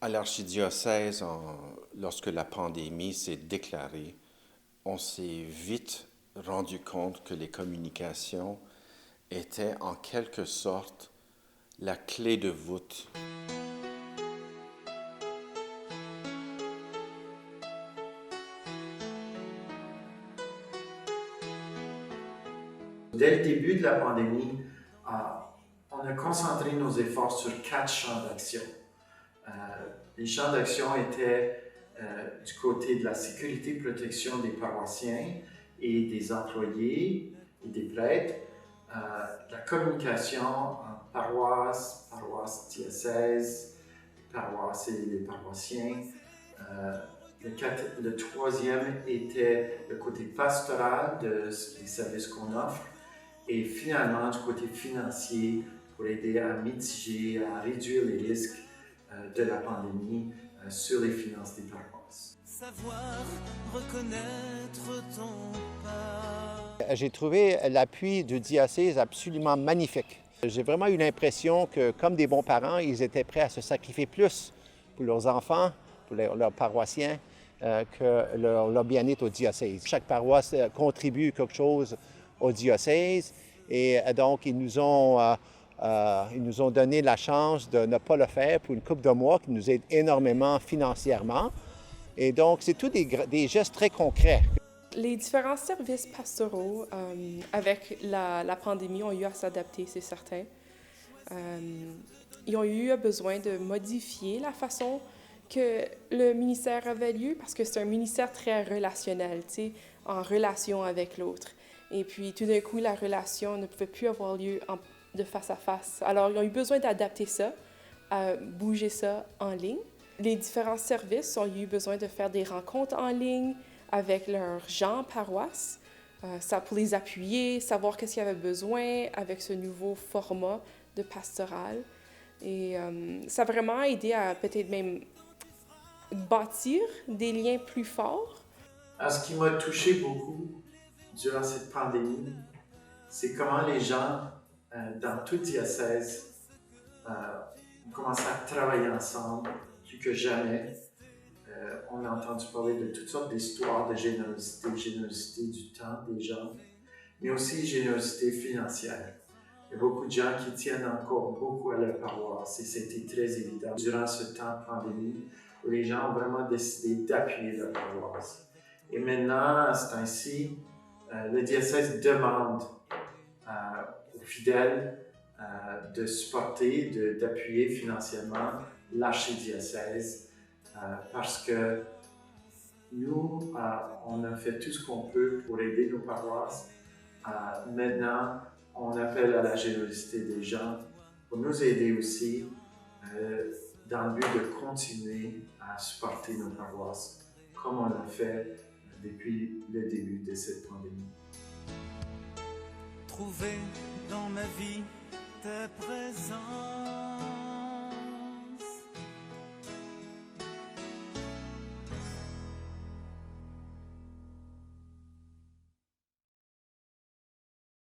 À l'archidiocèse, lorsque la pandémie s'est déclarée, on s'est vite rendu compte que les communications étaient en quelque sorte la clé de voûte. Dès le début de la pandémie, on a concentré nos efforts sur 4 champs d'action. Les champs d'action étaient du côté de la sécurité et protection des paroissiens et des employés et des prêtres, la communication en paroisse, diocèse, paroisse et les paroissiens. Le troisième était le côté pastoral des services qu'on offre et finalement du côté financier pour aider à mitiger, à réduire les risques de la pandémie sur les finances des paroisses. Savoir reconnaître ton pas. J'ai trouvé l'appui du diocèse absolument magnifique. J'ai vraiment eu l'impression que, comme des bons parents, ils étaient prêts à se sacrifier plus pour leurs enfants, pour leurs paroissiens, que leur bien-être au diocèse. Chaque paroisse contribue quelque chose au diocèse et donc ils nous ont donné la chance de ne pas le faire pour une couple de mois qui nous aide énormément financièrement. Et donc, c'est tous des gestes très concrets. Les différents services pastoraux, avec la pandémie, ont eu à s'adapter, c'est certain. Ils ont eu besoin de modifier la façon que le ministère avait lieu, parce que c'est un ministère très relationnel, tu sais, en relation avec l'autre. Et puis, tout d'un coup, la relation ne pouvait plus avoir lieu de face à face. Alors, ils ont eu besoin d'adapter ça, bouger ça en ligne. Les différents services ont eu besoin de faire des rencontres en ligne avec leurs gens paroisse, ça pour les appuyer, savoir qu'est-ce qu'il y avait besoin avec ce nouveau format de pastoral. Et ça a vraiment aidé à peut-être même bâtir des liens plus forts. Ce qui m'a touché beaucoup durant cette pandémie, c'est comment les gens dans tout diocèse ont commencé à travailler ensemble plus que jamais. On a entendu parler de toutes sortes d'histoires de générosité du temps des gens, mais aussi générosité financière. Il y a beaucoup de gens qui tiennent encore beaucoup à leur paroisse et c'était très évident durant ce temps de pandémie où les gens ont vraiment décidé d'appuyer leur paroisse. Et maintenant, c'est ainsi, le diocèse demande aux fidèles de supporter, d'appuyer financièrement l'archidiocèse parce que nous, on a fait tout ce qu'on peut pour aider nos paroisses. Maintenant, on appelle à la générosité des gens pour nous aider aussi dans le but de continuer à supporter nos paroisses comme on l'a fait depuis le début de cette pandémie. Trouver dans ma vie ta présence.